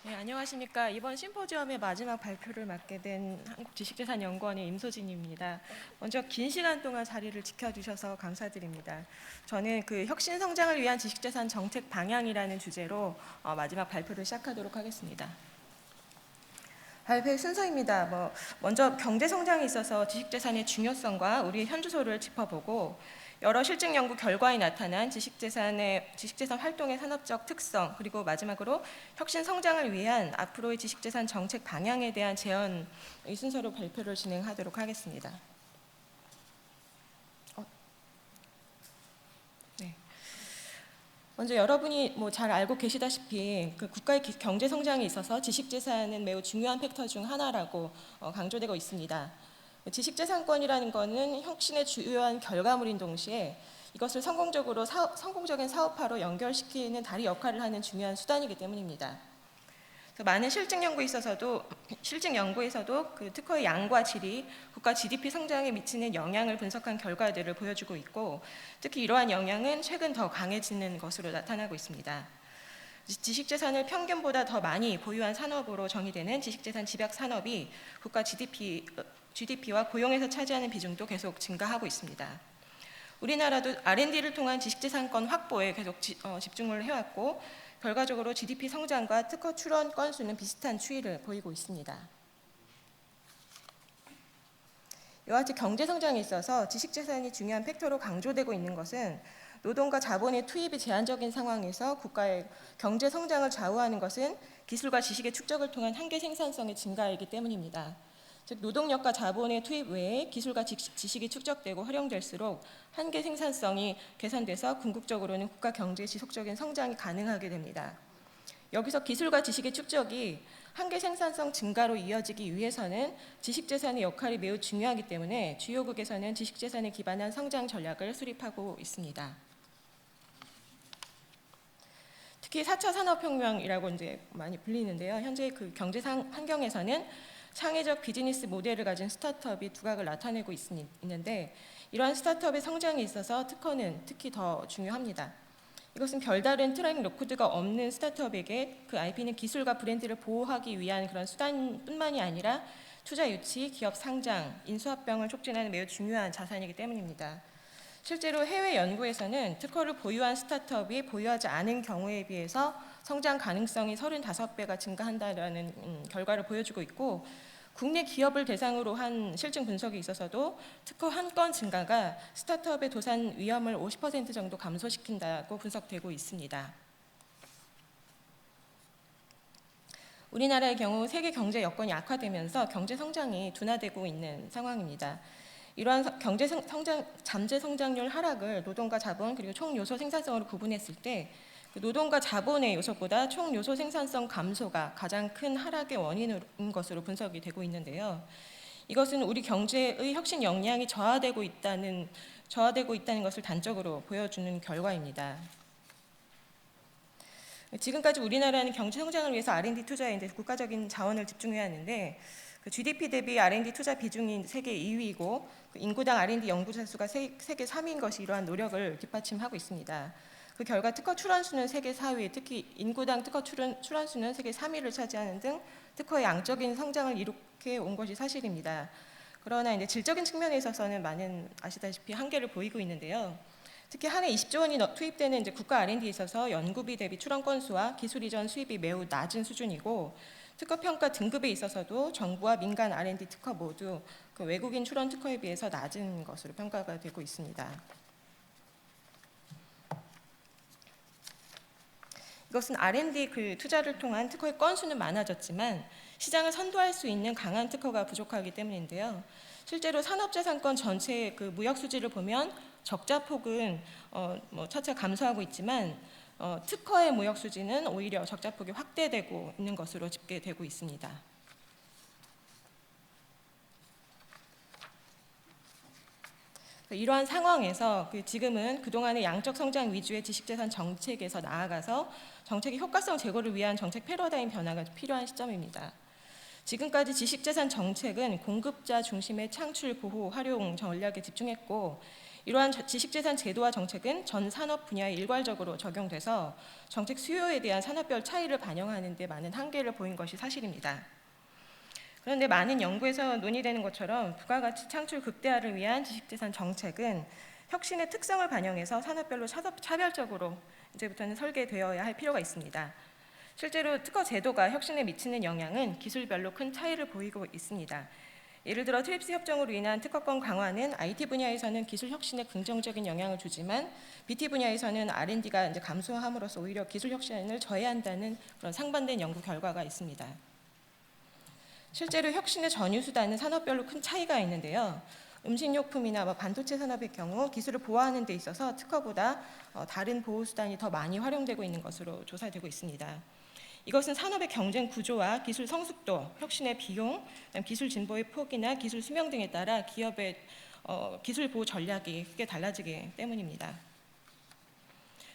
네, 안녕하십니까. 이번 심포지엄의 마지막 발표를 맡게 된 한국지식재산연구원의 임소진입니다. 먼저 긴 시간 동안 자리를 지켜주셔서 감사드립니다. 저는 그 혁신 성장을 위한 지식재산 정책 방향이라는 주제로 마지막 발표를 시작하도록 하겠습니다. 발표의 순서입니다. 먼저 경제 성장에 있어서 지식재산의 중요성과 우리의 현주소를 짚어보고 여러 실증 연구 결과에 나타난 지식재산 활동의 산업적 특성, 그리고 마지막으로 혁신 성장을 위한 앞으로의 지식재산 정책 방향에 대한 제언, 이 순서로 발표를 진행하도록 하겠습니다. 네. 먼저 여러분이 잘 알고 계시다시피 그 국가의 경제 성장에 있어서 지식재산은 매우 중요한 팩터 중 하나라고 강조되고 있습니다. 지식재산권이라는 것은 혁신의 주요한 결과물인 동시에 이것을 성공적인 사업화로 연결시키는 다리 역할을 하는 중요한 수단이기 때문입니다. 많은 실증 연구에서도 그 특허의 양과 질이 국가 GDP 성장에 미치는 영향을 분석한 결과들을 보여주고 있고, 특히 이러한 영향은 최근 더 강해지는 것으로 나타나고 있습니다. 지식재산을 평균보다 더 많이 보유한 산업으로 정의되는 지식재산 집약 산업이 국가 GDP와 고용에서 차지하는 비중도 계속 증가하고 있습니다. 우리나라도 R&D를 통한 지식재산권 확보에 계속 집중을 해왔고, 결과적으로 GDP 성장과 특허 출원 건수는 비슷한 추이를 보이고 있습니다. 이와 같이 경제 성장에 있어서 지식재산이 중요한 팩터로 강조되고 있는 것은 노동과 자본의 투입이 제한적인 상황에서 국가의 경제 성장을 좌우하는 것은 기술과 지식의 축적을 통한 한계 생산성의 증가이기 때문입니다. 즉 노동력과 자본의 투입 외에 기술과 지식이 축적되고 활용될수록 한계 생산성이 개선돼서 궁극적으로는 국가 경제의 지속적인 성장이 가능하게 됩니다. 여기서 기술과 지식의 축적이 한계 생산성 증가로 이어지기 위해서는 지식재산의 역할이 매우 중요하기 때문에 주요국에서는 지식재산에 기반한 성장 전략을 수립하고 있습니다. 특히 4차 산업혁명이라고 이제 많이 불리는데요. 현재 그 경제 환경에서는 창의적 비즈니스 모델을 가진 스타트업이 두각을 나타내고 있는데, 이러한 스타트업의 성장에 있어서 특허는 특히 더 중요합니다. 이것은 별다른 트랙 레코드가 없는 스타트업에게 그 IP는 기술과 브랜드를 보호하기 위한 그런 수단뿐만이 아니라 투자 유치, 기업 상장, 인수합병을 촉진하는 매우 중요한 자산이기 때문입니다. 실제로 해외 연구에서는 특허를 보유한 스타트업이 보유하지 않은 경우에 비해서 성장 가능성이 35배가 증가한다는 결과를 보여주고 있고, 국내 기업을 대상으로 한 실증 분석에 있어서도 특허 한 건 증가가 스타트업의 도산 위험을 50% 정도 감소시킨다고 분석되고 있습니다. 우리나라의 경우 세계 경제 여건이 악화되면서 경제 성장이 둔화되고 있는 상황입니다. 이러한 잠재 성장률 하락을 노동과 자본 그리고 총 요소 생산성으로 구분했을 때 노동과 자본의 요소보다 총 요소 생산성 감소가 가장 큰 하락의 원인인 것으로 분석이 되고 있는데요. 이것은 우리 경제의 혁신 역량이 저하되고 있다는 것을 단적으로 보여주는 결과입니다. 지금까지 우리나라는 경제 성장을 위해서 R&D 투자에 국가적인 자원을 집중해야 하는데, 그 GDP 대비 R&D 투자 비중이 세계 2위이고 인구당 R&D 연구자 수가 세계 3위인 것이 이러한 노력을 뒷받침하고 있습니다. 그 결과 특허 출원수는 세계 4위, 특히 인구당 특허 출원수는 세계 3위를 차지하는 등 특허의 양적인 성장을 이룩해 온 것이 사실입니다. 그러나 이제 질적인 측면에 있어서는 많은 아시다시피 한계를 보이고 있는데요. 특히 한 해 20조 원이 투입되는 이제 국가 R&D에 있어서 연구비 대비 출원 건수와 기술 이전 수입이 매우 낮은 수준이고, 특허 평가 등급에 있어서도 정부와 민간 R&D 특허 모두 그 외국인 출원 특허에 비해서 낮은 것으로 평가가 되고 있습니다. 이것은 R&D 그 투자를 통한 특허의 건수는 많아졌지만 시장을 선도할 수 있는 강한 특허가 부족하기 때문인데요. 실제로 산업재산권 전체의 그 무역 수지를 보면 적자폭은 차차 감소하고 있지만 특허의 무역 수지는 오히려 적자폭이 확대되고 있는 것으로 집계되고 있습니다. 이러한 상황에서 지금은 그동안의 양적 성장 위주의 지식재산 정책에서 나아가서 정책의 효과성 제고를 위한 정책 패러다임 변화가 필요한 시점입니다. 지금까지 지식재산 정책은 공급자 중심의 창출, 보호, 활용 전략에 집중했고, 이러한 지식재산 제도와 정책은 전 산업 분야에 일괄적으로 적용돼서 정책 수요에 대한 산업별 차이를 반영하는 데 많은 한계를 보인 것이 사실입니다. 그런데 많은 연구에서 논의되는 것처럼 부가가치 창출 극대화를 위한 지식재산 정책은 혁신의 특성을 반영해서 산업별로 차별적으로 이제부터는 설계되어야 할 필요가 있습니다. 실제로 특허 제도가 혁신에 미치는 영향은 기술별로 큰 차이를 보이고 있습니다. 예를 들어 트립스 협정으로 인한 특허권 강화는 IT 분야에서는 기술 혁신에 긍정적인 영향을 주지만 BT 분야에서는 R&D가 이제 감소함으로써 오히려 기술 혁신을 저해한다는 그런 상반된 연구 결과가 있습니다. 실제로 혁신의 전유 수단은 산업별로 큰 차이가 있는데요. 음식료품이나 반도체 산업의 경우 기술을 보호하는 데 있어서 특허보다 다른 보호 수단이 더 많이 활용되고 있는 것으로 조사되고 있습니다. 이것은 산업의 경쟁 구조와 기술 성숙도, 혁신의 비용, 기술 진보의 폭이나 기술 수명 등에 따라 기업의 기술 보호 전략이 크게 달라지기 때문입니다.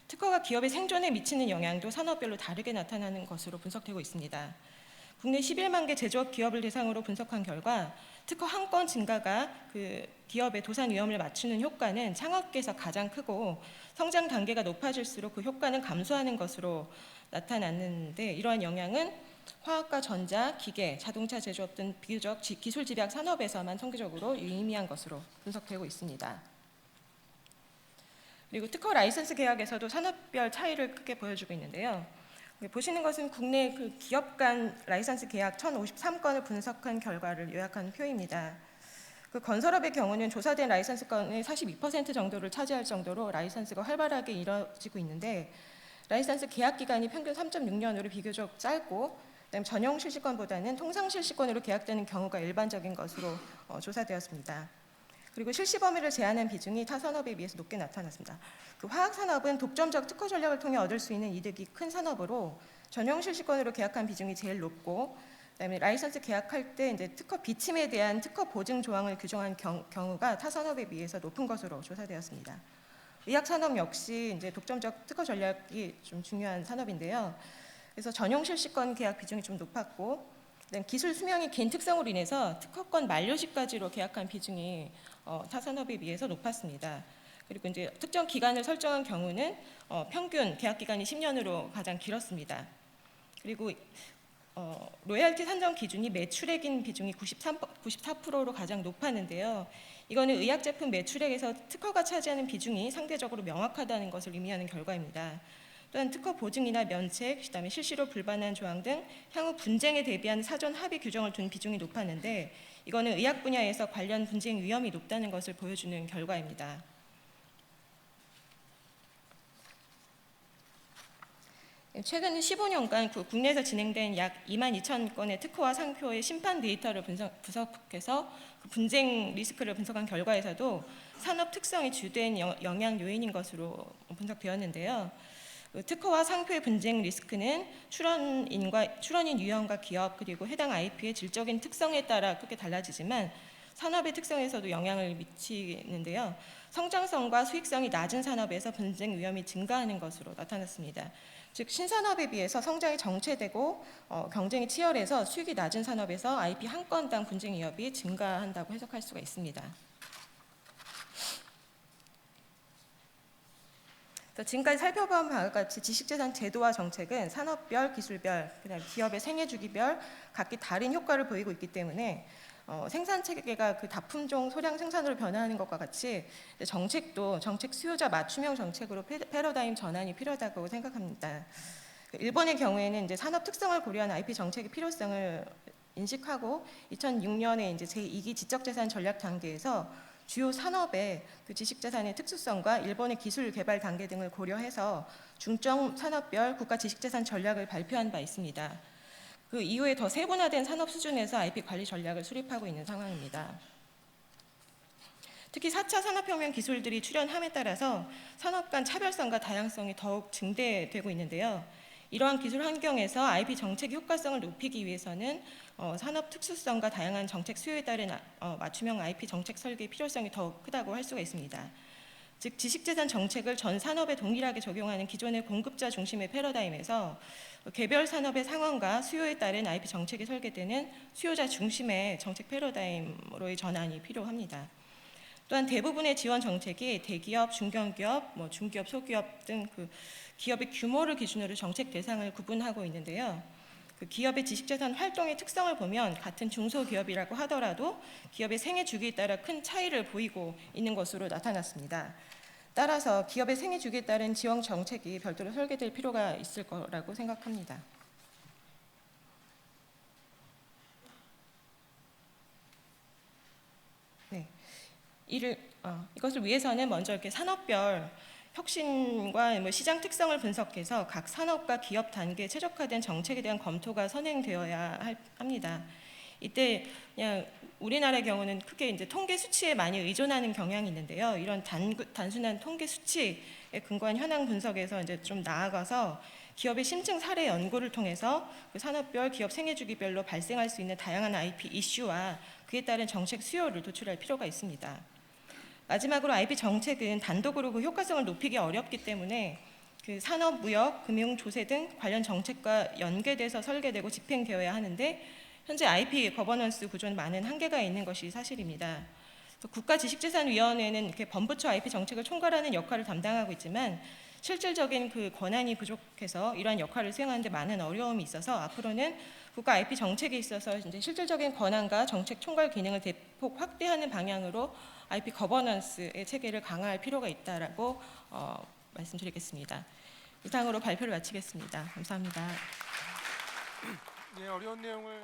특허가 기업의 생존에 미치는 영향도 산업별로 다르게 나타나는 것으로 분석되고 있습니다. 국내 11만 개 제조업 기업을 대상으로 분석한 결과 특허 한 건 증가가 그 기업의 도산 위험을 맞추는 효과는 창업계에서 가장 크고 성장 단계가 높아질수록 그 효과는 감소하는 것으로 나타났는데 이러한 영향은 화학과 전자, 기계, 자동차 제조업 등 비교적 기술 집약 산업에서만 통계적으로 유의미한 것으로 분석되고 있습니다. 그리고 특허 라이선스 계약에서도 산업별 차이를 크게 보여주고 있는데요. 보시는 것은 국내 그 기업 간 라이선스 계약 1053건을 분석한 결과를 요약한 표입니다. 그 건설업의 경우는 조사된 라이선스 건의 42% 정도를 차지할 정도로 라이선스가 활발하게 이뤄지고 있는데 라이선스 계약 기간이 평균 3.6년으로 비교적 짧고 그다음에 전용 실시권보다는 통상 실시권으로 계약되는 경우가 일반적인 것으로 조사되었습니다. 그리고 실시 범위를 제한한 비중이 타 산업에 비해서 높게 나타났습니다. 그 화학 산업은 독점적 특허 전략을 통해 얻을 수 있는 이득이 큰 산업으로 전용 실시권으로 계약한 비중이 제일 높고, 그다음에 라이선스 계약할 때 이제 특허 비침에 대한 특허 보증 조항을 규정한 경우가 타 산업에 비해서 높은 것으로 조사되었습니다. 의학 산업 역시 이제 독점적 특허 전략이 좀 중요한 산업인데요. 그래서 전용 실시권 계약 비중이 좀 높았고, 기술 수명이 긴 특성으로 인해서 특허권 만료 시까지로 계약한 비중이 타 산업에 비해서 높았습니다. 그리고 이제 특정 기간을 설정한 경우는 평균 계약 기간이 10년으로 가장 길었습니다. 그리고 로열티 산정 기준이 매출액인 비중이 94%로 가장 높았는데요. 이거는 의약 제품 매출액에서 특허가 차지하는 비중이 상대적으로 명확하다는 것을 의미하는 결과입니다. 또한 특허 보증이나 면책, 그다음에 실시로 불반한 조항 등 향후 분쟁에 대비한 사전 합의 규정을 둔 비중이 높았는데 이거는 의학 분야에서 관련 분쟁 위험이 높다는 것을 보여주는 결과입니다. 최근 15년간 국내에서 진행된 약 22,000건의 특허와 상표의 심판 데이터를 분석해서 그 분쟁 리스크를 분석한 결과에서도 산업 특성이 주된 영향 요인인 것으로 분석되었는데요. 특허와 상표의 분쟁 리스크는 출원인 유형과 기업 그리고 해당 IP의 질적인 특성에 따라 크게 달라지지만 산업의 특성에서도 영향을 미치는데요. 성장성과 수익성이 낮은 산업에서 분쟁 위험이 증가하는 것으로 나타났습니다. 즉 신산업에 비해서 성장이 정체되고 경쟁이 치열해서 수익이 낮은 산업에서 IP 한 건당 분쟁 위협이 증가한다고 해석할 수가 있습니다. 지금까지 살펴본 바와 같이 지식재산 제도와 정책은 산업별, 기술별, 그다음 기업의 생애주기별 각기 다른 효과를 보이고 있기 때문에 생산체계가 그 다품종 소량 생산으로 변화하는 것과 같이 정책도 정책 수요자 맞춤형 정책으로 패러다임 전환이 필요하다고 생각합니다. 일본의 경우에는 이제 산업 특성을 고려한 IP 정책의 필요성을 인식하고 2006년에 이제 제2기 지적재산 전략 단계에서 주요 산업의 그 지식재산의 특수성과 일본의 기술 개발 단계 등을 고려해서 중점 산업별 국가 지식재산 전략을 발표한 바 있습니다. 그 이후에 더 세분화된 산업 수준에서 IP 관리 전략을 수립하고 있는 상황입니다. 특히 4차 산업혁명 기술들이 출현함에 따라서 산업 간 차별성과 다양성이 더욱 증대되고 있는데요. 이러한 기술 환경에서 IP 정책 효과성을 높이기 위해서는 산업 특수성과 다양한 정책 수요에 따른 맞춤형 IP 정책 설계의 필요성이 더욱 크다고 할 수가 있습니다. 즉 지식재산 정책을 전 산업에 동일하게 적용하는 기존의 공급자 중심의 패러다임에서 개별 산업의 상황과 수요에 따른 IP 정책이 설계되는 수요자 중심의 정책 패러다임으로의 전환이 필요합니다. 또한 대부분의 지원 정책이 대기업, 중견기업, 중기업, 소기업 등 그 기업의 규모를 기준으로 정책 대상을 구분하고 있는데요. 그 기업의 지식자산 활동의 특성을 보면 같은 중소기업이라고 하더라도 기업의 생애 주기에 따라 큰 차이를 보이고 있는 것으로 나타났습니다. 따라서 기업의 생애 주기에 따른 지원 정책이 별도로 설계될 필요가 있을 거라고 생각합니다. 네, 이것을 위해서는 먼저 이렇게 산업별 혁신과 시장 특성을 분석해서 각 산업과 기업 단계에 최적화된 정책에 대한 검토가 선행되어야 합니다. 이때 그냥 우리나라의 경우는 크게 이제 통계 수치에 많이 의존하는 경향이 있는데요. 이런 단순한 통계 수치에 근거한 현황 분석에서 이제 좀 나아가서 기업의 심층 사례 연구를 통해서 그 산업별, 기업 생애주기별로 발생할 수 있는 다양한 IP 이슈와 그에 따른 정책 수요를 도출할 필요가 있습니다. 마지막으로 IP 정책은 단독으로 그 효과성을 높이기 어렵기 때문에 그 산업, 무역, 금융, 조세 등 관련 정책과 연계돼서 설계되고 집행되어야 하는데 현재 IP 거버넌스 구조는 많은 한계가 있는 것이 사실입니다. 국가지식재산위원회는 이렇게 범부처 IP 정책을 총괄하는 역할을 담당하고 있지만 실질적인 그 권한이 부족해서 이러한 역할을 수행하는 데 많은 어려움이 있어서 앞으로는 국가 IP 정책에 있어서 이제 실질적인 권한과 정책 총괄 기능을 대폭 확대하는 방향으로 IP 거버넌스의 체계를 강화할 필요가 있다라고 말씀드리겠습니다. 이상으로 발표를 마치겠습니다. 감사합니다. 네, 어려운 내용을